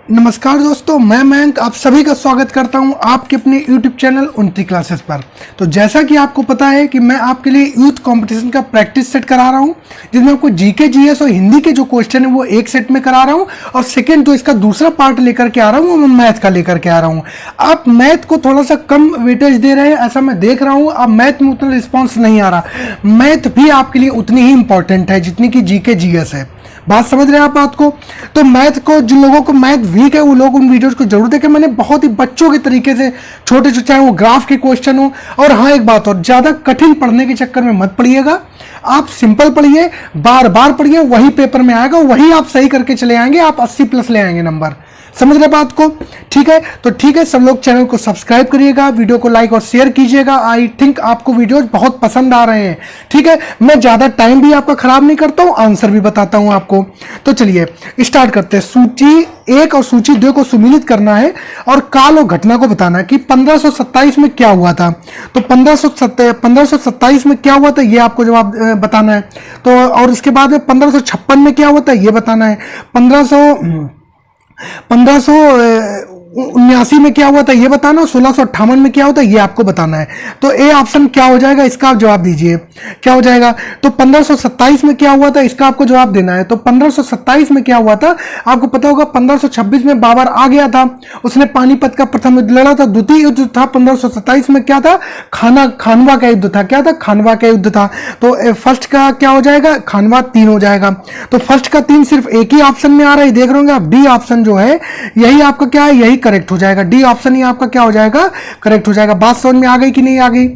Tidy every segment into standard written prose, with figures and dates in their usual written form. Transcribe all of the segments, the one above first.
नमस्कार दोस्तों, मैं मयंक आप सभी का स्वागत करता हूं आपके अपने YouTube चैनल उन्नति क्लासेस पर। तो जैसा कि आपको पता है कि मैं आपके लिए यूथ कंपटीशन का प्रैक्टिस सेट करा रहा हूं, जिसमें आपको जीके जीएस और हिंदी के जो क्वेश्चन है वो एक सेट में करा रहा हूं, और सेकंड जो इसका दूसरा पार्ट लेकर के आ रहा हूं वो मैं मैथ का लेकर के आ रहा हूं। आप मैथ को थोड़ा सा कम वेटेज दे रहे हैं, ऐसा मैं देख रहा हूँ। अब मैथ में उतना रिस्पॉन्स नहीं आ रहा। मैथ भी आपके लिए उतनी ही इंपॉर्टेंट है जितनी कि जीके जीएस है। बात समझ रहे हैं आप बात को? तो मैथ को जिन लोगों को मैथ वीक है वो लोग उन वीडियोस को जरूर देखें। मैंने बहुत ही बच्चों के तरीके से छोटे छोटे, चाहे वो ग्राफ के क्वेश्चन हो। और हाँ, एक बात और, ज्यादा कठिन पढ़ने के चक्कर में मत पढ़िएगा। आप सिंपल पढ़िए, बार बार पढ़िए, वही पेपर में आएगा, वही आप सही करके चले आएंगे, आप 80+ ले आएंगे नंबर। समझ रहे बात को? ठीक है, तो ठीक है, सब लोग चैनल को सब्सक्राइब करिएगा, वीडियो को लाइक और शेयर कीजिएगा। आई थिंक आपको वीडियोज बहुत पसंद आ रहे हैं। ठीक है, मैं ज्यादा टाइम भी आपका खराब नहीं करता हूं, आंसर भी बताता हूं आपको। तो चलिए स्टार्ट करते हैं। सूची 1 और सूची 2 को सुमिलित करना है और काल और घटना को बताना है कि 1527 में क्या हुआ था। तो 1527 में क्या हुआ था ये आपको जवाब बताना है। तो और इसके बाद में 1556 में क्या हुआ था ये बताना है। 1579 में क्या हुआ था ये बताना। 1658 में क्या होता है ये आपको बताना है। तो ए ऑप्शन क्या हो जाएगा, इसका आप जवाब दीजिए। क्या हो जाएगा? तो 1527 में क्या हुआ था इसका आपको जवाब देना है। तो 1527 में क्या हुआ था आपको पता होगा। 1526 में बाबर आ गया था, उसने पानीपत का प्रथम युद्ध लड़ा था। द्वितीय युद्ध था 1527 में क्या था, खानवा का युद्ध था। क्या था? खानवा का युद्ध था। तो फर्स्ट का क्या हो जाएगा, खानवा 3 हो जाएगा। तो फर्स्ट का 3 सिर्फ एक ही ऑप्शन में आ रहा है, देख रहे होंगे आप। डी ऑप्शन जो है यही आपका क्या है, यही करेक्ट हो जाएगा। डी ऑप्शन ही आपका क्या हो जाएगा, करेक्ट हो जाएगा। बात समझ में आ गई कि नहीं आ गई?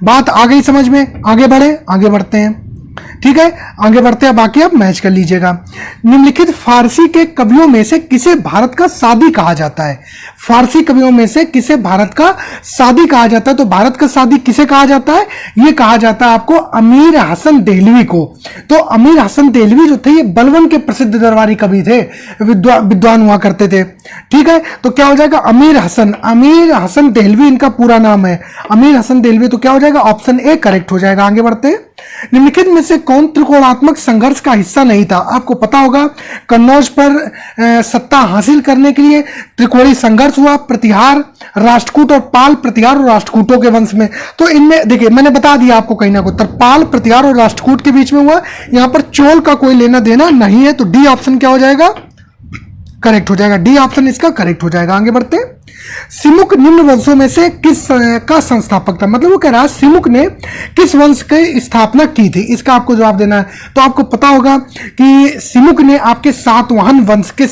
बात आ गई समझ में? आगे बढ़े, आगे बढ़ते हैं। ठीक है, आगे बढ़ते हैं। बाकी आप मैच कर लीजिएगा। निम्नलिखित फारसी के कवियों में से किसे भारत का सादी कहा जाता है? फारसी कवियों में से किसे भारत का सादी कहा जाता है? तो भारत का सादी किसे कहा जाता है? ये कहा जाता है आपको अमीर हसन देहलवी को। तो अमीर हसन देहलवी जो थे ये बलवन के प्रसिद्ध दरबारी कवि थे, विद्वान हुआ करते थे। ठीक है, तो क्या हो जाएगा, अमीर हसन देहलवी इनका पूरा नाम है, अमीर हसन देहलवी। तो क्या हो जाएगा, ऑप्शन ए करेक्ट हो जाएगा। आगे बढ़ते हैं। निम्नलिखित में से कौन त्रिकोणात्मक संघर्ष का हिस्सा नहीं था? आपको पता होगा कन्नौज पर सत्ता हासिल करने के लिए त्रिकोणीय संघर्ष हुआ। प्रतिहार, राष्ट्रकूट और पाल। प्रतिहार और राष्ट्रकूटों के वंश में। तो इनमें देखिए मैंने बता दिया आपको कहीं ना कहीं पाल, प्रतिहार और राष्ट्रकूट के बीच में हुआ। यहां पर चोल का कोई लेना देना नहीं है। तो डी ऑप्शन क्या हो जाएगा, करेक्ट हो जाएगा। डी ऑप्शन इसका करेक्ट हो जाएगा। आगे बढ़ते हैं। सिमुक निम्न वंशों में से किस का संस्थापक था? मतलब वो कह रहा है सिमुक ने किस वंश की स्थापना की थी, इसका आपको जवाब देना है। तो आपको पता होगा कि सिमुक ने आपके सातवाहन वंश की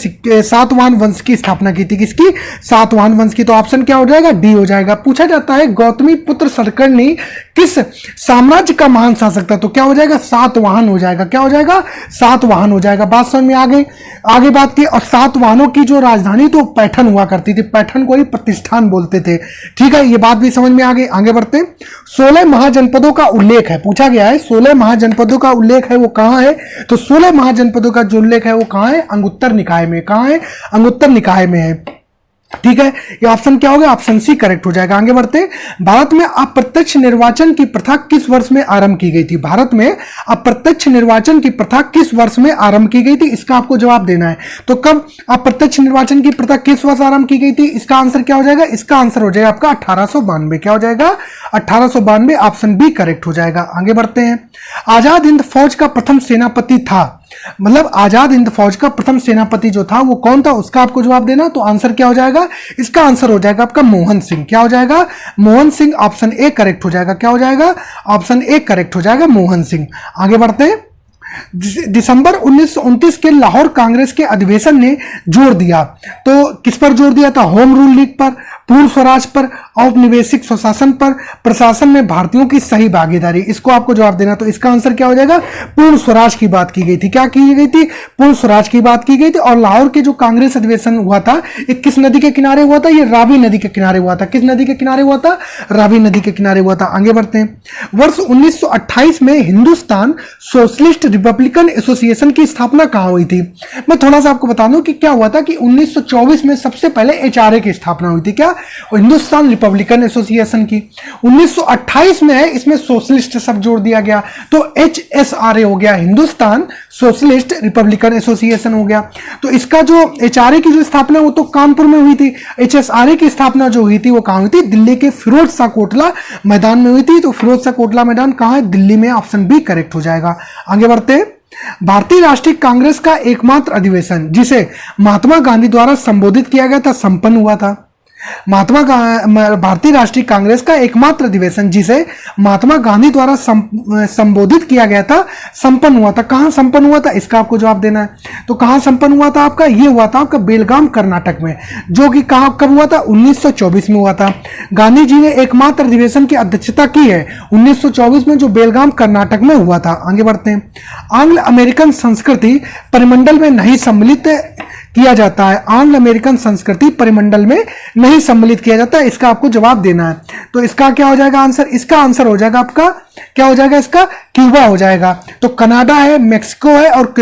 स्थापना की थी। किसकी? सातवाहन वंश की। तो ऑप्शन क्या हो जाएगा, डी हो जाएगा। पूछा जाता है गौतमी पुत्र सतकर्णी किस साम्राज्य का महान शासक था? तो क्या हो जाएगा, सातवाहन हो जाएगा। क्या हो जाएगा, सातवाहन हो जाएगा। बात समझ में आ गई? आगे बात की। और सातवाहनों की जो राजधानी तो पैठन हुआ करती थी, पैठन को ही प्रतिष्ठान बोलते थे। ठीक है, ये बात भी समझ में आ गई। आगे बढ़ते। 16 महाजनपदों का उल्लेख है, पूछा गया है 16 महाजनपदों का उल्लेख है वो कहां है? तो 16 महाजनपदों का जो उल्लेख है वो कहां है, अंगुत्तर निकाय में। कहां है, अंगुत्तर निकाय में है। ठीक है, ये ऑप्शन क्या हो गया, ऑप्शन सी करेक्ट हो जाएगा। आगे बढ़ते। भारत में अप्रत्यक्ष निर्वाचन की प्रथा किस वर्ष में आरंभ की गई थी? भारत में अप्रत्यक्ष निर्वाचन की प्रथा किस वर्ष में आरंभ की गई थी, इसका आपको जवाब देना है। तो कब अप्रत्यक्ष निर्वाचन की प्रथा किस वर्ष आरंभ की गई थी, इसका आंसर क्या हो जाएगा, इसका आंसर हो जाएगा आपका 1892। क्या हो जाएगा, 1892। ऑप्शन बी करेक्ट हो जाएगा। आगे बढ़ते हैं। आजाद हिंद फौज का प्रथम सेनापति था, मतलब आजाद हिंद फौज का प्रथम सेनापति जो था वो कौन था, उसका आपको जवाब देना। तो आंसर क्या हो जाएगा, इसका आंसर हो जाएगा आपका मोहन सिंह। क्या हो जाएगा, Mohan Singh. Option A correct हो जाएगा। क्या हो जाएगा, ऑप्शन ए करेक्ट हो जाएगा, मोहन सिंह। आगे बढ़ते हैं। दिसंबर 1929 के लाहौर कांग्रेस के अधिवेशन ने जोर दिया, तो किस पर जोर दिया था? होम रूल लीग पर, पूर्ण स्वराज पर, औपनिवेशिक स्वशासन पर, प्रशासन में भारतीयों की सही भागीदारी। इसको आपको जवाब देना। तो इसका आंसर क्या हो जाएगा, पूर्ण स्वराज की बात की गई थी। क्या की गई थी, पूर्ण स्वराज की बात की गई थी। और लाहौर के जो कांग्रेस अधिवेशन हुआ था ये किस नदी के किनारे हुआ था, ये रावी नदी के किनारे हुआ था। किस नदी के किनारे हुआ था, रावी नदी के किनारे हुआ था। आगे बढ़ते हैं। वर्ष 1928 में हिंदुस्तान सोशलिस्ट रिपब्लिकन एसोसिएशन की स्थापना कहाँ हुई थी? मैं थोड़ा सा आपको बता दूं कि क्या हुआ था कि 1924 में सबसे पहले एचआरए की स्थापना हुई थी। क्या? हिंदुस्तान रिपब्लिकन एसोसिएशन की। 1928 में है, इसमें सोशलिस्ट शब्द जोड़ दिया गया, तो एचएसआरए हो गया, हिंदुस्तान सोशलिस्ट रिपब्लिकन एसोसिएशन हो गया। तो इसका जो एचआरए की जो स्थापना वो तो कानपुर में हुई थी, एचएसआरए की स्थापना जो हुई थी वो कहाँ हुई थी? दिल्ली के फिरोज शाह कोटला मैदान में हुई थी। तो फिरोज शाह कोटला मैदान कहाँ है? दिल्ली में। ऑप्शन बी करेक्ट हो जाएगा। आगे बढ़ते हैं। भारतीय राष्ट्रीय कांग्रेस का एकमात्र अधिवेशन जिसे महात्मा गांधी द्वारा संबोधित किया गया था संपन्न हुआ था। भारतीय राष्ट्रीय कांग्रेस का एकमात्र अधिवेशन जिसे महात्मा गांधी द्वारा संबोधित किया गया था संपन्न हुआ था। कहां संपन्न हुआ था? इसका आपको जवाब देना है। तो कहां संपन्न हुआ था आपका? ये हुआ था आपका बेलगाम कर्नाटक में, जो कि कब हुआ था? 1924 में हुआ था। गांधी जी ने एकमात्र अधिवेशन की अध्यक्षता की है 1924 में, जो बेलगाम कर्नाटक में हुआ था। आगे बढ़ते हैं। आंग्ल अमेरिकन संस्कृति परिमंडल में नहीं सम्मिलित किया जाता है। आंग्ल अमेरिकन संस्कृति परिमंडल में नहीं सम्मिलित किया जाता है, इसका आपको जवाब देना है। तो इसका क्या हो जाएगा आंसर? इसका आंसर हो जाएगा आपका, क्या हो जाएगा इसका? क्यूबा हो जाएगा। तो कनाडा है, मेक्सिको है और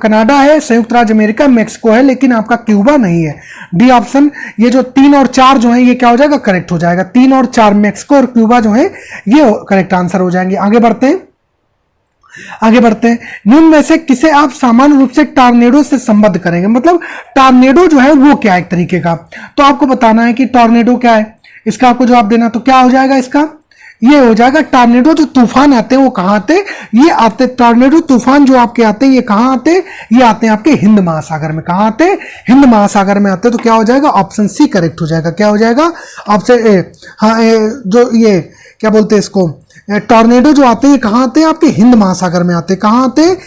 कनाडा है, संयुक्त राज्य अमेरिका, मेक्सिको है, लेकिन आपका क्यूबा नहीं है। डी ऑप्शन, ये जो 3 और 4 जो है ये क्या हो जाएगा? करेक्ट हो जाएगा। 3 और 4 मेक्सिको और क्यूबा जो है ये करेक्ट आंसर हो जाएंगे। आगे बढ़ते हैं। निम्न में से किसे आप सामान्य रूप से टॉर्नेडो से संबद्ध करेंगे? मतलब टॉर्नेडो जो है वो क्या है एक तरीके का, तो आपको बताना है कि टॉर्नेडो क्या है, इसका आपको जवाब देना। तो क्या हो जाएगा इसका? ये हो जाएगा टॉर्नेडो जो तूफान आते हैं वो कहां आते हैं? ये आते टॉर्नेडो तूफान जो आपके आते हैं ये कहां आते हैं? ये आते हैं आपके हिंद महासागर में। कहां आते हैं? हिंद महासागर में आते हैं। तो क्या हो जाएगा? ऑप्शन सी करेक्ट हो जाएगा। क्या हो जाएगा? Option A. हाँ, जो ये क्या बोलते हैं इसको, टॉर्नेडो जो आते हैं कहाँ आते हैं? आपके हिंद महासागर में आते हैं। कहाँ आते हैं?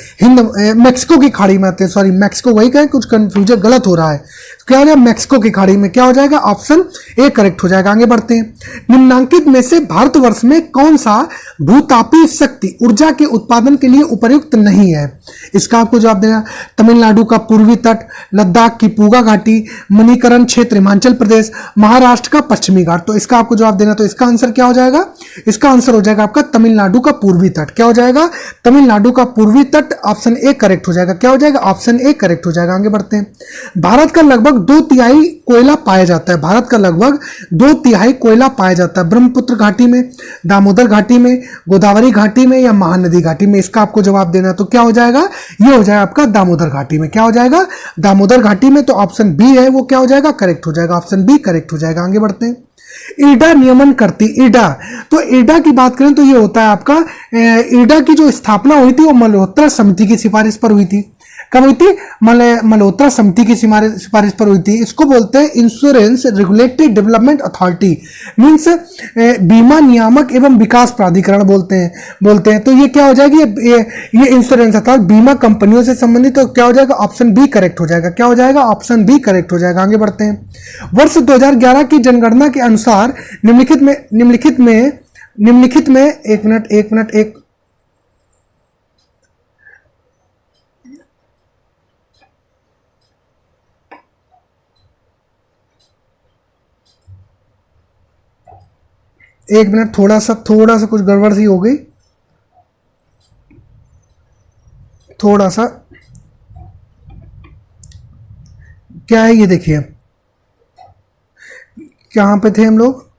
मेक्सिको की खाड़ी में आते हैं। सॉरी, मेक्सिको वही कहें, कुछ कंफ्यूजन गलत हो रहा है। क्या हो जाएगा? मेक्सिको की खाड़ी में। क्या हो जाएगा? ऑप्शन ए करेक्ट हो जाएगा। आगे बढ़ते हैं। निम्नांकित में से भारतवर्ष में कौन सा भूतापीय शक्ति ऊर्जा के उत्पादन के लिए उपयुक्त नहीं है? इसका आपको जवाब देना। तमिलनाडु का पूर्वी तट, लद्दाख की पूगा घाटी, मणिकरण क्षेत्र हिमाचल प्रदेश, महाराष्ट्र का पश्चिमी घाट। तो इसका आपको जवाब देना। तो इसका आंसर क्या हो जाएगा? इसका आंसर हो जाएगा आपका तमिलनाडु का पूर्वी तट। क्या हो जाएगा? तमिलनाडु का पूर्वी तट। ऑप्शन ए करेक्ट हो जाएगा। क्या हो जाएगा? ऑप्शन ए करेक्ट हो जाएगा। आगे बढ़ते हैं। भारत का लगभग 2/3 कोयला पाया जाता है। भारत का लगभग 2/3 कोयला पाया जाता है। ब्रह्मपुत्र घाटी में, दामोदर घाटी में, गोदावरी घाटी में या महानदी घाटी में? इसका आपको जवाब देना है। तो क्या हो जाएगा? ये हो जाएगा आपका दामोदर घाटी में। क्या हो जाएगा? दामोदर घाटी में। तो ऑप्शन बी है वो क्या हो जाएगा? करेक्ट हो जाएगा। ऑप्शन बी करेक्ट हो जाएगा। आगे बढ़ते हैं। इर्डा नियमन करती, इर्डा, तो इर्डा की बात करें तो ये होता है आपका, इर्डा की जो स्थापना हुई थी वो मल्होत्रा समिति की सिफारिश पर हुई थी। कब हुई थी? मल्होत्रा समिति की सिफारिश पर हुई थी। इसको बोलते हैं insurance regulatory development authority, means बीमा नियामक एवं विकास प्राधिकरण बोलते हैं। तो ये क्या हो जाएगी? ये इंश्योरेंस अर्थात बीमा कंपनियों से संबंधित। तो क्या हो जाएगा? ऑप्शन बी करेक्ट हो जाएगा। क्या हो जाएगा? ऑप्शन बी करेक्ट हो जाएगा। आगे बढ़ते हैं। वर्ष 2011 की जनगणना के अनुसार निम्नलिखित में एक मिनट थोड़ा सा कुछ गड़बड़ सी हो गई। थोड़ा सा क्या है ये देखिए, कहां पे थे हम लोग?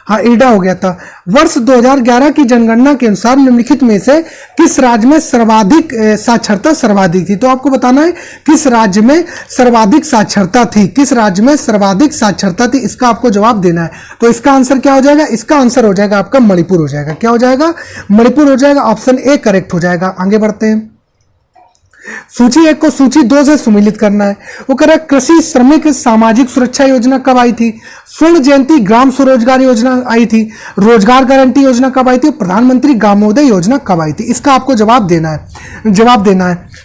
हाँ, इर्डा हो गया था। वर्ष 2011 की जनगणना के अनुसार निम्नलिखित में से किस राज्य में सर्वाधिक साक्षरता सर्वाधिक थी? तो आपको बताना है किस राज्य में सर्वाधिक साक्षरता थी। किस राज्य में सर्वाधिक साक्षरता थी, इसका आपको जवाब देना है। तो इसका आंसर क्या हो जाएगा? इसका आंसर हो जाएगा आपका मणिपुर हो जाएगा। क्या हो जाएगा? मणिपुर हो जाएगा। ऑप्शन ए करेक्ट हो जाएगा। आगे बढ़ते हैं। सूची 1 को सूची 2 से सुमेलित करना है। वो कह रहा है कृषि श्रमिक सामाजिक सुरक्षा योजना कब आई थी? स्वर्ण जयंती ग्राम स्वरोजगार योजना आई थी। रोजगार गारंटी योजना कब आई थी? प्रधानमंत्री ग्रामोदय योजना कब आई थी? इसका आपको जवाब देना है।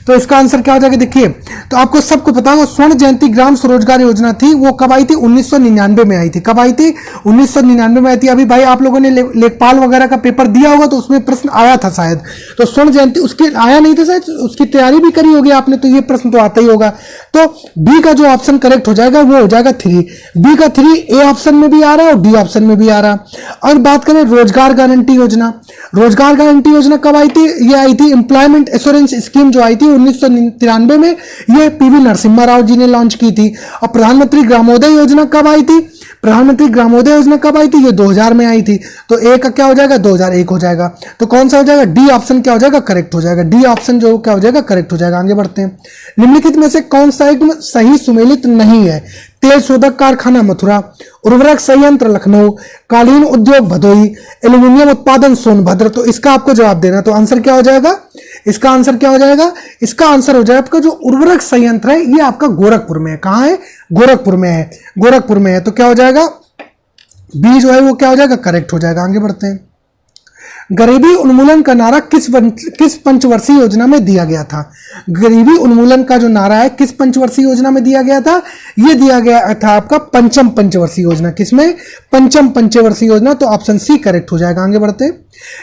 तो इसका आंसर क्या हो जाएगा? देखिए, तो आपको सबको पता होगा स्वर्ण जयंती ग्राम स्वरोजगार योजना थी, वो कब आई थी? 1999 में आई थी। कब आई थी? 1999 में आई थी। अभी भाई आप लोगों ने लेखपाल वगैरह का पेपर दिया होगा तो उसमें प्रश्न आया था शायद। तो स्वर्ण जयंती उसकी आया नहीं था शायद, उसकी तैयारी भी करी होगी आपने, तो ये प्रश्न तो आता ही होगा। तो बी का जो ऑप्शन करेक्ट हो जाएगा वो हो जाएगा 3। बी का 3 ए ऑप्शन में भी आ रहा है और डी ऑप्शन में भी आ रहा है। और बात करें रोजगार गारंटी योजना, रोजगार गारंटी योजना कब आई थी? ये आई थी एम्प्लॉयमेंट एश्योरेंस स्कीम जो आई थी 1993 में, ये पीवी नरसिम्हा राव जी ने लॉन्च की थी। और प्रधानमंत्री ग्रामोदय योजना कब आई थी? प्रधानमंत्री ग्रामोदय योजना कब आई थी? ये 2000 में आई थी। तो ए का क्या हो जाएगा? 2001 हो जाएगा। तो कौन सा हो जाएगा? डी ऑप्शन क्या हो जाएगा? करेक्ट हो जाएगा। डी ऑप्शन जो क्या हो जाएगा? करेक्ट हो जाएगा। आगे बढ़ते हैं। निम्नलिखित में से कौन सा एक सही सुमेलित नहीं है? तेल शोधक कारखाना मथुरा, उर्वरक संयंत्र लखनऊ, कालीन उद्योग भदोही, एल्यूमिनियम उत्पादन सोनभद्र। तो इसका आपको जवाब देना। तो आंसर क्या हो जाएगा? इसका आंसर क्या हो जाएगा? इसका आंसर हो जाएगा आपका जो उर्वरक संयंत्र है ये आपका गोरखपुर में है। कहां है? गोरखपुर में है। गोरखपुर में है। तो क्या हो जाएगा? बी जो है वो क्या हो जाएगा? करेक्ट हो जाएगा। आगे बढ़ते हैं। गरीबी उन्मूलन का नारा किस पंचवर्षीय योजना में दिया गया था? गरीबी उन्मूलन का जो नारा है किस पंचवर्षीय योजना में दिया गया था? ये दिया गया था आपका पंचम पंचवर्षीय योजना। किसमें? पंचम पंचवर्षीय योजना। तो ऑप्शन सी करेक्ट हो जाएगा। आगे बढ़ते हैं।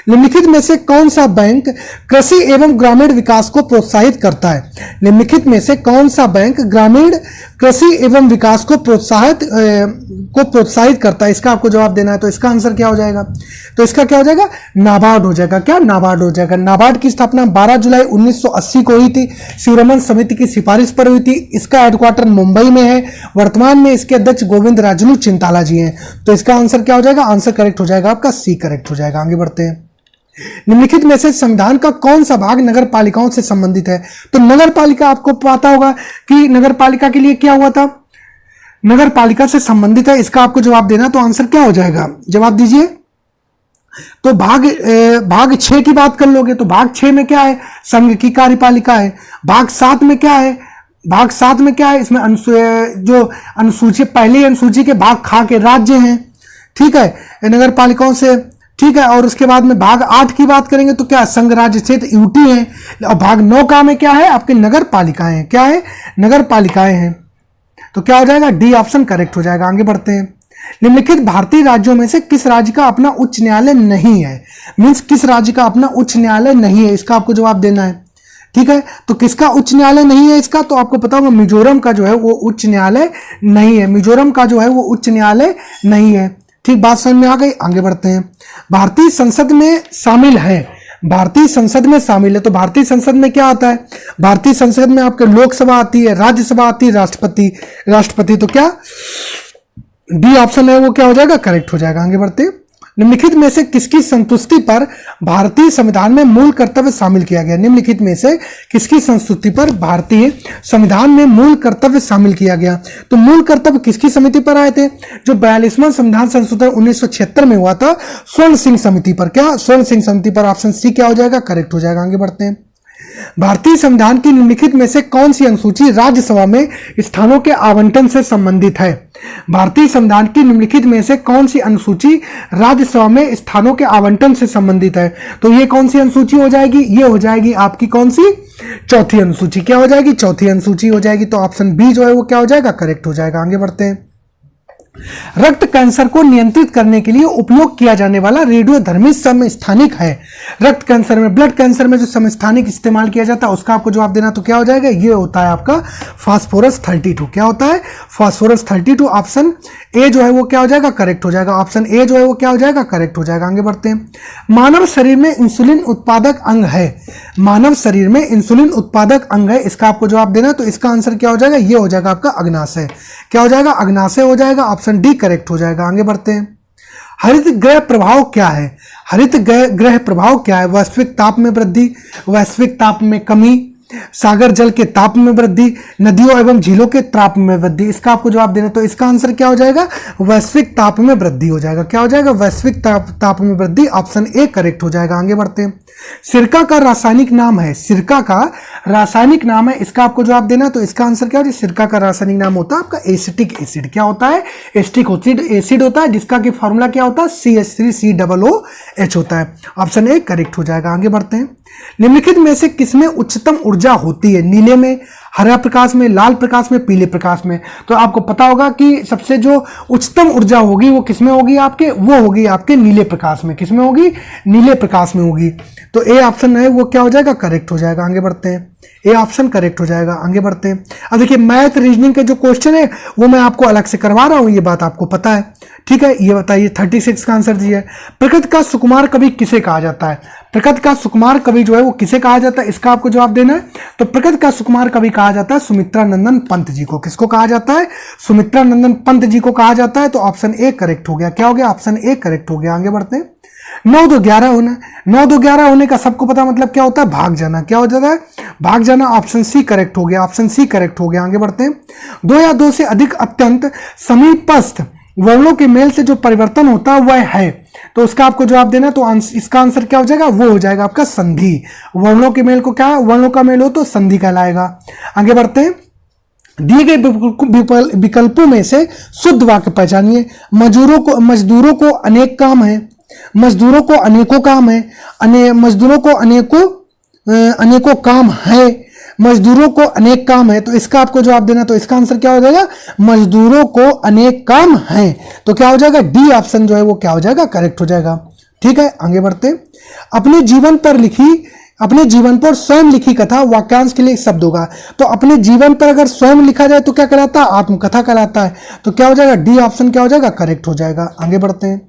निम्नलिखित में से कौन सा बैंक कृषि एवं ग्रामीण विकास को प्रोत्साहित करता है? निम्नलिखित में से कौन सा बैंक ग्रामीण कृषि एवं विकास को प्रोत्साहित करता है? इसका आपको जवाब देना है। तो इसका आंसर क्या हो जाएगा? तो इसका क्या हो जाएगा? नाबार्ड हो जाएगा। क्या? नाबार्ड हो जाएगा। नाबार्ड की स्थापना 12 जुलाई 1980 को हुई थी। शिवरमन समिति की सिफारिश पर हुई थी। इसका हेडक्वार्टर मुंबई में है। वर्तमान में इसके अध्यक्ष गोविंद राजलू चिंताला जी हैं। तो इसका आंसर क्या हो जाएगा? आंसर करेक्ट हो जाएगा आपका सी करेक्ट हो जाएगा। आगे बढ़ते हैं। निम्नलिखित में से संविधान का कौन सा भाग नगर पालिकाओं से संबंधित है? तो नगर पालिका आपको पता होगा कि नगर पालिका के लिए क्या हुआ था? नगर पालिका से संबंधित है। इसका आपको जवाब देना। तो आंसर क्या हो जाएगा? जवाब दीजिए। तो भाग 6 की बात कर लोगे तो भाग 6 में क्या है? संघ की कार्यपालिका है। भाग 7 में क्या है? भाग 7 में क्या है? इसमें जो अनुसूची, पहली अनुसूची के भाग खा के राज्य हैं। ठीक है, नगर पालिकाओं से। ठीक है, और उसके बाद में भाग 8 की बात करेंगे तो क्या? संघ राज्य क्षेत्र यूटी है। और भाग 9 का में क्या है? आपके नगर पालिकाएं हैं। क्या है? नगर पालिकाएं हैं। तो क्या हो जाएगा? डी ऑप्शन करेक्ट हो जाएगा। आगे बढ़ते हैं। निम्नलिखित भारतीय राज्यों में से किस राज्य का अपना उच्च न्यायालय नहीं है? मींस किस राज्य का अपना उच्च न्यायालय नहीं है? इसका आपको जवाब देना है। ठीक है, तो किसका उच्च न्यायालय नहीं है इसका? तो आपको पता होगा मिजोरम का जो है वो उच्च न्यायालय नहीं है। मिजोरम का जो है वो उच्च न्यायालय नहीं है। ठीक, बात समझ में आ गई। आगे बढ़ते हैं। भारतीय संसद में शामिल है। भारतीय संसद में शामिल है। तो भारतीय संसद में क्या आता है? भारतीय संसद में आपके लोकसभा आती है, राज्यसभा आती है, राष्ट्रपति। तो क्या डी ऑप्शन है वो क्या हो जाएगा? करेक्ट हो जाएगा। आगे बढ़ते हैं। निम्नलिखित में से किसकी संतुष्टि पर भारतीय संविधान में मूल कर्तव्य शामिल किया गया? निम्नलिखित में से किसकी संतुष्टि पर भारतीय संविधान में मूल कर्तव्य शामिल किया गया? तो मूल कर्तव्य किसकी समिति पर आए थे? जो 42वां संविधान संशोधन 1976 में हुआ था, स्वर्ण सिंह समिति पर। क्या? स्वर्ण सिंह समिति पर। ऑप्शन सी क्या हो जाएगा? करेक्ट हो जाएगा। आगे बढ़ते हैं। भारतीय संविधान की निम्नलिखित में से कौन सी अनुसूची राज्यसभा में स्थानों के आवंटन से संबंधित है? भारतीय संविधान की निम्नलिखित में से कौन सी अनुसूची राज्यसभा में स्थानों के आवंटन से संबंधित है? तो ये कौन सी अनुसूची हो जाएगी? ये हो जाएगी आपकी कौन सी? चौथी अनुसूची। क्या हो जाएगी? चौथी अनुसूची हो जाएगी। तो ऑप्शन बी जो है वो क्या हो जाएगा? करेक्ट हो जाएगा। आगे बढ़ते हैं। रक्त कैंसर को नियंत्रित करने के लिए उपयोग किया जाने वाला रेडियोधर्मी समस्थानिक है। रक्त कैंसर में, ब्लड कैंसर में जो समस्थानिक इस्तेमाल किया जाता है उसका आपको जवाब देना। तो क्या हो जाएगा? ये होता है आपका फास्फोरस 32। क्या होता है? फास्फोरस 32। ऑप्शन ए जो है वो क्या हो जाएगा? करेक्ट हो जाएगा। ऑप्शन ए जो है वो क्या हो जाएगा? करेक्ट हो जाएगा। आगे बढ़ते हैं। मानव शरीर में इंसुलिन उत्पादक अंग है। मानव शरीर में इंसुलिन उत्पादक अंग है। इसका आपको जवाब देना। तो इसका आंसर क्या हो जाएगा? ये हो जाएगा आपका अग्नाशय। क्या हो जाएगा? अग्नाशय हो जाएगा। ऑप्शन डी करेक्ट हो जाएगा। आगे बढ़ते हैं। हरित गृह प्रभाव क्या है? हरित गृह प्रभाव क्या है? वैश्विक ताप में वृद्धि, वैश्विक ताप में कमी, सागर जल के ताप में वृद्धि, नदियों एवं झीलों के ताप में वृद्धि। इसका आपको जवाब देना। तो इसका आंसर क्या हो जाएगा? वैश्विक ताप में वृद्धि हो जाएगा। क्या हो जाएगा? वैश्विक ताप में वृद्धि। ऑप्शन ए करेक्ट हो जाएगा। आगे बढ़ते हैं। सिरका का रासायनिक नाम है। सिरका का रासायनिक नाम है। इसका आपको जवाब देना। तो इसका आंसर क्या हो जाएगा? सिरका का रासायनिक नाम होता है आपका एसिटिक एसिड। क्या होता है? एसिटिक एसिड होता है, जिसका की फॉर्मूला क्या होता है? CH3COOH होता है। ऑप्शन ए करेक्ट हो जाएगा। आगे बढ़ते हैं। निम्नलिखित में से किसमें उच्चतम ऊर्जा ऊर्जा होती है? नीले में, हरा प्रकाश में, लाल प्रकाश में, पीले प्रकाश में। तो आपको पता होगा कि सबसे जो उच्चतम ऊर्जा होगी वो किसमें होगी आपके? वो होगी आपके नीले प्रकाश में। किसमें होगी? नीले प्रकाश में होगी। तो ए ऑप्शन है वो क्या हो जाएगा? करेक्ट हो जाएगा। आगे बढ़ते हैं, ए ऑप्शन करेक्ट हो जाएगा। आगे बढ़ते हैं। अब देखिए मैथ रीजनिंग के जो क्वेश्चन है वो मैं आपको अलग से करवा रहा हूं, ये बात आपको पता है, ठीक है। ये बताइए 36 का आंसर दिया है। प्रकृति का सुकुमार कवि किसे कहा जाता है? प्रकृति का सुकुमार कवि जो है वो किसे कहा जाता है, इसका आपको जवाब देना है। तो प्रकृति का सुकुमार कवि कहा जाता है सुमित्रा नंदन पंत जी को। किसको कहा जाता है? सुमित्रा नंदन पंत जी को कहा जाता है। तो ऑप्शन ए करेक्ट हो गया। क्या हो गया? ऑप्शन ए करेक्ट हो गया। आगे बढ़ते हैं। 9-2-11 होना, 9-2-11 होने का सबको पता मतलब क्या होता है? भाग जाना। क्या हो जाता है? भाग जाना। ऑप्शन सी करेक्ट हो गया। ऑप्शन सी करेक्ट हो गया। आगे बढ़ते हैं। 2 या 2 से अधिक अत्यंत समीपस्थ वर्णों के मेल से जो परिवर्तन होता है वह है। तो उसका आपको जवाब देना। तो इसका आंसर क्या हो जाएगा? वो हो जाएगा आपका संधि। वर्णों के मेल को क्या है? वर्णों का मेल हो तो संधि कहलाएगा। आगे बढ़ते हैं। दिए गए विकल्पों में से शुद्ध वाक्य पहचानिए। मजदूरों को अनेक काम है, मजदूरों को अनेकों काम है, मजदूरों को अनेकों काम है, मजदूरों को अनेक काम है। तो इसका आपको जवाब देना। तो इसका आंसर क्या हो जाएगा? मजदूरों को अनेक काम है। तो क्या हो जाएगा? डी ऑप्शन जो है वो क्या हो जाएगा? करेक्ट हो जाएगा। ठीक है, आगे बढ़ते। अपने जीवन पर स्वयं लिखी कथा वाक्यांश के लिए एक शब्द होगा। तो अपने जीवन पर अगर स्वयं लिखा जाए तो क्या कहलाता है? आत्मकथा कहलाता है। तो क्या हो जाएगा? डी ऑप्शन क्या हो जाएगा? करेक्ट हो जाएगा। आगे बढ़ते हैं।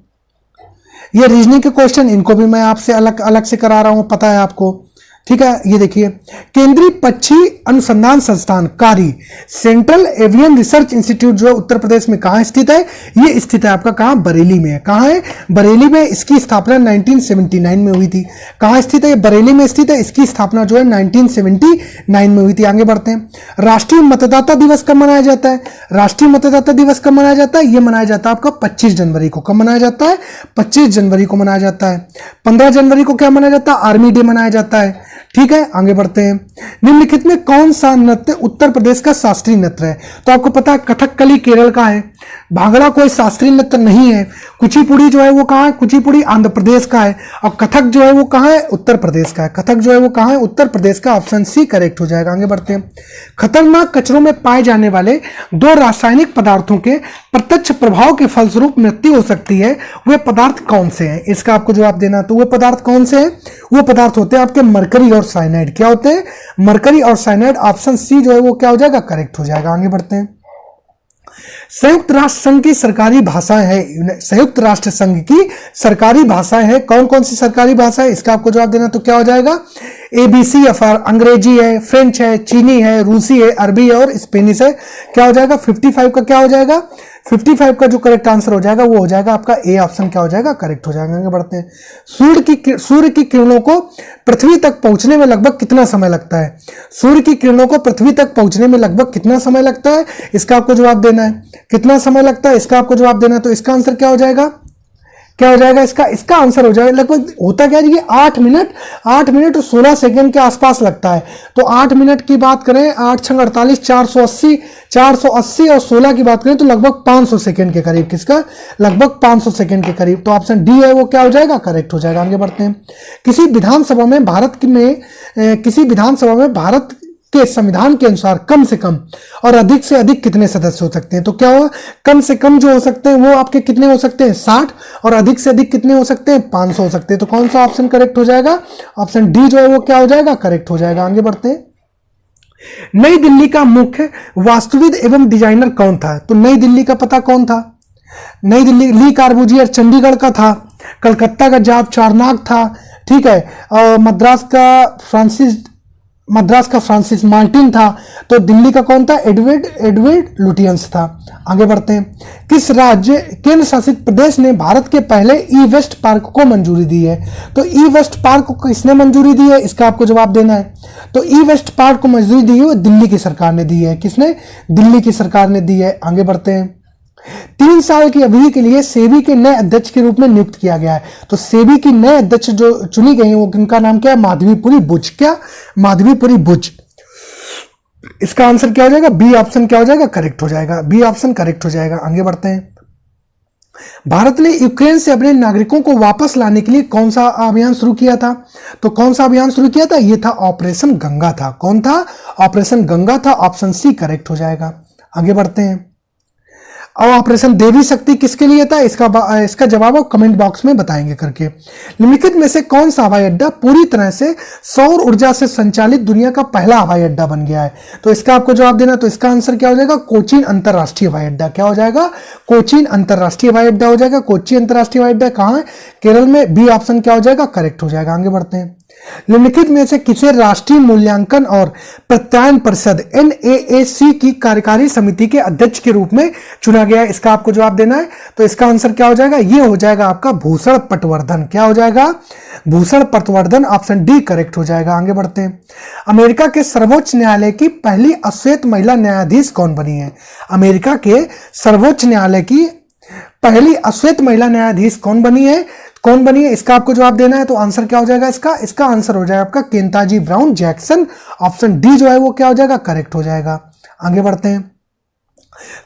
ये रीजनिंग के क्वेश्चन, इनको भी मैं आपसे अलग अलग से करा रहा हूं, पता है आपको, ठीक है। ये देखिए, केंद्रीय पक्षी अनुसंधान संस्थान कारी सेंट्रल एवियन रिसर्च इंस्टीट्यूट जो है उत्तर प्रदेश में कहां स्थित है? ये स्थित है आपका कहां? बरेली में है। कहां है? बरेली में। इसकी स्थापना 1979 में हुई थी। कहां स्थित है? बरेली में स्थित है। इसकी स्थापना जो है 1979 में हुई थी। आगे बढ़ते हैं। राष्ट्रीय मतदाता दिवस कब मनाया जाता है? राष्ट्रीय मतदाता दिवस कब मनाया जाता है? ये मनाया जाता है आपका 25 जनवरी को। कब मनाया जाता है? 25 जनवरी को मनाया जाता है। 15 जनवरी को क्या मनाया जाता है? आर्मी डे मनाया जाता है। ठीक है, आगे बढ़ते हैं। निम्नलिखित में कौन सा नृत्य उत्तर प्रदेश का शास्त्रीय नृत्य है? तो आपको पता है कथकली केरल का है, भांगड़ा कोई शास्त्रीय नृत्य नहीं है, कुचिपुड़ी जो है वो कहाँ है? कुचिपुड़ी आंध्र प्रदेश का है, और कथक जो है वो कहाँ है? उत्तर प्रदेश का है। कथक जो है वो कहाँ है? उत्तर प्रदेश का। ऑप्शन सी करेक्ट हो जाएगा। आगे बढ़ते हैं। खतरनाक कचरों में पाए जाने वाले 2 रासायनिक पदार्थों के प्रत्यक्ष प्रभाव के फलस्वरूप मृत्यु हो सकती है, वे पदार्थ कौन से हैं? इसका आपको जवाब देना। तो वे पदार्थ कौन से हैं? वो पदार्थ होते हैं आपके मरकरी और साइनाइड। क्या होते हैं? मरकरी और साइनाइड। ऑप्शन सी जो है वो क्या हो जाएगा? करेक्ट हो जाएगा। आगे बढ़ते हैं। संयुक्त राष्ट्र संघ की सरकारी भाषाएं है, संयुक्त राष्ट्र संघ की सरकारी भाषाएं है, कौन कौन सी सरकारी भाषा है? इसका आपको जवाब देना। तो क्या हो जाएगा? ABC अंग्रेजी है, फ्रेंच है, चीनी है, रूसी है, अरबी है और स्पेनिश है। क्या हो जाएगा? 55 का क्या हो जाएगा? 55 का जो करेक्ट आंसर हो जाएगा वो हो जाएगा आपका ए ऑप्शन क्या हो जाएगा? करेक्ट हो जाएगा। आगे बढ़ते हैं। सूर्य की किरणों को पृथ्वी तक पहुंचने में लगभग कितना समय लगता है? सूर्य की किरणों को पृथ्वी तक पहुंचने में लगभग कितना समय लगता है? इसका आपको जवाब देना है। कितना समय लगता है? इसका आपको जवाब देना है। तो इसका आंसर क्या हो जाएगा? क्या हो जाएगा इसका आंसर हो जाएगा लगभग, होता क्या है ये 8 मिनट और 16 सेकंड के आसपास लगता है। तो 8 मिनट की बात करें, 8 × 48 480 और 16 की बात करें तो लगभग 500 सेकंड के करीब। किसका? लगभग 500 सेकंड के करीब। तो ऑप्शन डी है वो क्या हो जाएगा? करेक्ट हो जाएगा। आगे बढ़ते हैं। किसी विधानसभा में भारत के संविधान के अनुसार कम से कम और अधिक से अधिक कितने सदस्य हो सकते हैं? तो क्या हुआ? कम से कम जो हो सकते हैं वो आपके कितने हो सकते हैं? 60, और अधिक से अधिक कितने हो सकते हैं? 500 हो सकते हैं। तो कौन सा ऑप्शन करेक्ट हो जाएगा? ऑप्शन डी जो है वो क्या हो जाएगा? करेक्ट हो जाएगा। आगे बढ़ते हैं। नई दिल्ली का मुख्य वास्तुविद एवं डिजाइनर कौन था? तो नई दिल्ली का पता कौन था? नई दिल्ली ली कार्बूजियर चंडीगढ़ का था, कलकत्ता का जाप चारनाक था, ठीक है, और मद्रास का फ्रांसिस मार्टिन था। तो दिल्ली का कौन था? एडवर्ड लुटियंस था। आगे बढ़ते हैं। किस राज्य केंद्र शासित प्रदेश ने भारत के पहले ई वेस्ट पार्क को मंजूरी दी है? तो ई वेस्ट पार्क को किसने मंजूरी दी है? इसका आपको जवाब देना है। तो ई वेस्ट पार्क को मंजूरी दी है दिल्ली की सरकार ने दी है। किसने? दिल्ली की सरकार ने दी है। आगे बढ़ते हैं। 3 साल की अवधि के लिए सेबी के नए अध्यक्ष के रूप में नियुक्त किया गया है। तो सेबी की नए अध्यक्ष जो चुनी गई है वो किनका नाम क्या है? माधवीपुरी बुच। क्या? माधवीपुरी बुच। इसका आंसर क्या हो जाएगा? बी ऑप्शन क्या हो जाएगा? करेक्ट हो जाएगा। बी ऑप्शन करेक्ट हो जाएगा। आगे बढ़ते हैं। भारत ने यूक्रेन से अपने नागरिकों को वापस लाने के लिए कौन सा अभियान शुरू किया था? तो कौन सा अभियान शुरू किया था? यह था ऑपरेशन गंगा था। कौन था? ऑपरेशन गंगा था। ऑप्शन सी करेक्ट हो जाएगा। आगे बढ़ते हैं। और ऑपरेशन देवी शक्ति किसके लिए था? इसका जवाब आप कमेंट बॉक्स में बताएंगे करके। निम्नलिखित में से कौन सा हवाई अड्डा पूरी तरह से सौर ऊर्जा से संचालित दुनिया का पहला हवाई अड्डा बन गया है? तो इसका आपको जवाब देना। तो इसका आंसर क्या हो जाएगा? कोचीन अंतरराष्ट्रीय हवाई अड्डा। क्या हो जाएगा? कोचीन अंतरराष्ट्रीय हवाई अड्डा हो जाएगा। कोची अंतरराष्ट्रीय हवाई अड्डा कहाँ है? केरल में। बी ऑप्शन क्या हो जाएगा? करेक्ट हो जाएगा। आगे बढ़ते हैं। निम्नलिखित में से किसे राष्ट्रीय मूल्यांकन और प्रत्यायन परिषद NAAC की कार्यकारी समिति के अध्यक्ष के रूप में चुना गया है? इसका आपको जवाब देना है। तो इसका आंसर क्या हो जाएगा? ये हो जाएगा आपका भूषण पटवर्धन। क्या हो जाएगा? Bhushan Patwardhan. Option D correct हो जाएगा। आगे बढ़ते हैं। अमेरिका के सर्वोच्च न्यायालय की पहली अश्वेत महिला न्यायाधीश कौन बनी है? अमेरिका के सर्वोच्च न्यायालय की पहली अश्वेत महिला न्यायाधीश कौन बनी है? कौन बनी है? इसका आपको जवाब देना है। तो आंसर क्या हो जाएगा इसका आंसर हो जाएगा आपका केंताजी ब्राउन जैक्सन। ऑप्शन डी जो है वो क्या हो जाएगा? करेक्ट हो जाएगा। आगे बढ़ते हैं।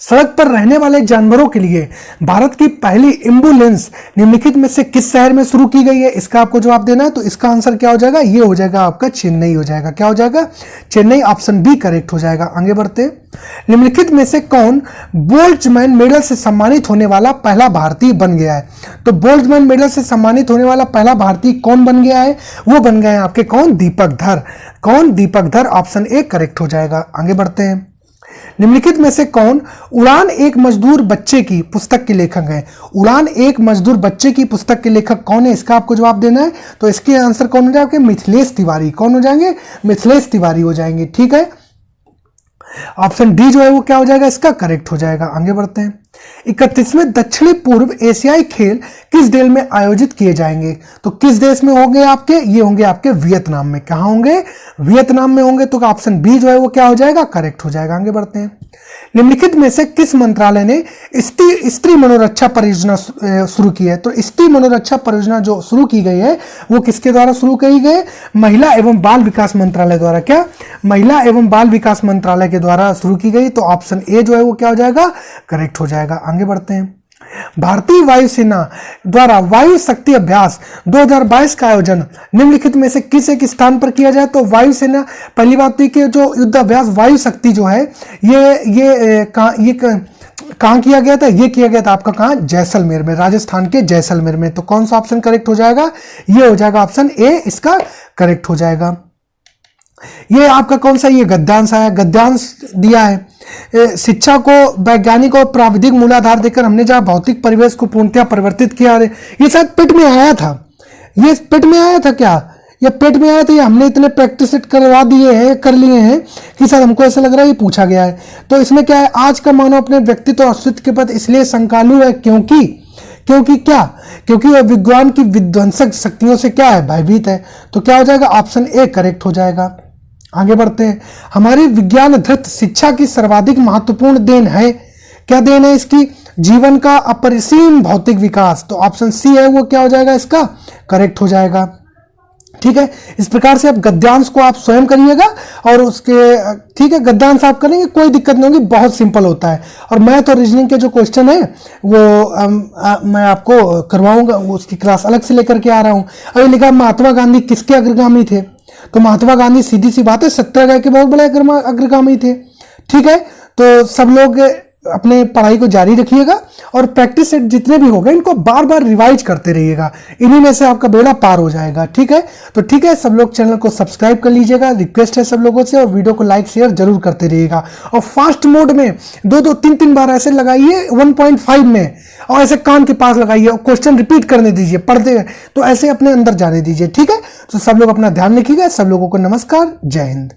सड़क पर रहने वाले जानवरों के लिए भारत की पहली एम्बुलेंस निम्नलिखित में से किस शहर में शुरू की गई है? इसका आपको जवाब देना है। तो इसका आंसर क्या हो जाएगा? ये हो जाएगा आपका चेन्नई हो जाएगा। क्या हो जाएगा? चेन्नई। ऑप्शन बी करेक्ट हो जाएगा। आगे बढ़ते हैं। निम्नलिखित में से कौन बोल्ट्जमैन मेडल से सम्मानित होने वाला पहला भारतीय बन गया है? तो बोल्ट्जमैन मेडल से सम्मानित होने वाला पहला भारतीय कौन बन गया है? वो बन गए हैं आपके कौन? दीपक धर। कौन? दीपक धर। ऑप्शन ए करेक्ट हो जाएगा। आगे बढ़ते हैं। निम्नलिखित में से कौन उड़ान एक मजदूर बच्चे की पुस्तक के लेखक है? उड़ान एक मजदूर बच्चे की पुस्तक के लेखक कौन है? इसका आपको जवाब देना है। तो इसके आंसर कौन हो जाएगा? मिथिलेश तिवारी। कौन हो जाएंगे? मिथिलेश तिवारी हो जाएंगे। ठीक है। ऑप्शन डी जो है वो क्या हो जाएगा? इसका करेक्ट हो जाएगा। आगे बढ़ते हैं। 31वें दक्षिणी पूर्व एशियाई खेल किस देश में आयोजित किए जाएंगे? तो किस देश में होंगे आपके? ये होंगे आपके वियतनाम में। कहां होंगे? वियतनाम में होंगे। तो ऑप्शन बी जो है वो क्या हो जाएगा? करेक्ट हो जाएगा। आगे बढ़ते हैं। निम्नलिखित में से किस मंत्रालय ने स्त्री मनोरक्षा परियोजना शुरू की है? तो स्त्री मनोरक्षा परियोजना जो शुरू की गई है वो किसके द्वारा शुरू की गई? महिला एवं बाल विकास मंत्रालय द्वारा। क्या? महिला एवं बाल विकास मंत्रालय के द्वारा शुरू की गई। तो ऑप्शन ए जो है वो क्या हो जाएगा? करेक्ट हो जाएगा। आगे बढ़ते हैं। भारतीय वायुसेना द्वारा वायु शक्ति अभ्यास 2022 का आयोजन निम्नलिखित में से किस एक स्थान पर किया जाए? तो वायुसेना पहली बात तो कि जो युद्ध अभ्यास वायु शक्ति जो है ये कहाँ किया गया था? ये किया गया था आपका कहाँ? जैसलमेर में। राजस्थान के जैसलमेर में। तो कौन सा ऑप्शन करेक्ट हो जाएगा? ये हो जाएगा ऑप्शन ए इसका करेक्ट हो जाएगा। ये आपका कौन सा? ये गद्यांश आया। गद्यांश दिया है शिक्षा को वैज्ञानिक और प्राविधिक मूलाधार देकर हमने जहां भौतिक परिवेश को पूर्णतः परिवर्तित किया। ये शायद पेट में आया था। ये पेट में आया था क्या? ये पेट में आया था। ये हमने इतने प्रैक्टिस करवा दिए हैं, कर लिए हैं कि शायद हमको ऐसा लग रहा है ये पूछा गया है। तो इसमें क्या है? आज का मानव अपने व्यक्तित्व और अस्तित्व के प्रति इसलिए शंकालु है क्योंकि क्या? क्योंकि वह विज्ञान की विध्वंसक शक्तियों से क्या है? भयभीत है। तो क्या हो जाएगा? ऑप्शन ए करेक्ट हो जाएगा। आगे बढ़ते हैं। हमारी विज्ञान धृत शिक्षा की सर्वाधिक महत्वपूर्ण देन है। क्या देन है इसकी? जीवन का अपरिसीम भौतिक विकास। तो ऑप्शन सी है वो क्या हो जाएगा? इसका करेक्ट हो जाएगा। ठीक है। इस प्रकार से आप गद्यांश को आप स्वयं करिएगा और उसके ठीक है गद्यांश आप करेंगे, कोई दिक्कत नहीं होगी, बहुत सिंपल होता है। और मैथ और रीजनिंग के जो क्वेश्चन है वो मैं आपको करवाऊंगा, उसकी क्लास अलग से लेकर के आ रहा हूं। अभी लिखा महात्मा गांधी किसके अग्रगामी थे? तो महात्मा गांधी सीधी सी बात है सत्याग्रह के बहुत बड़े अग्रगामी थे। ठीक है। तो सब लोग अपने पढ़ाई को जारी रखिएगा और प्रैक्टिस सेट जितने भी होंगे इनको बार बार रिवाइज करते रहिएगा। इन्हीं में से आपका बेड़ा पार हो जाएगा। ठीक है। तो ठीक है, सब लोग चैनल को सब्सक्राइब कर लीजिएगा, रिक्वेस्ट है सब लोगों से, और वीडियो को लाइक शेयर जरूर करते रहिएगा। और फास्ट मोड में 2-2, 3-3 बार ऐसे लगाइए 1.5 में, और ऐसे कान के पास लगाइए और क्वेश्चन रिपीट करने दीजिए पढ़ते हुए, तो ऐसे अपने अंदर जाने दीजिए। ठीक है। तो सब लोग अपना ध्यान रखिएगा। सब लोगों को नमस्कार, जय हिंद।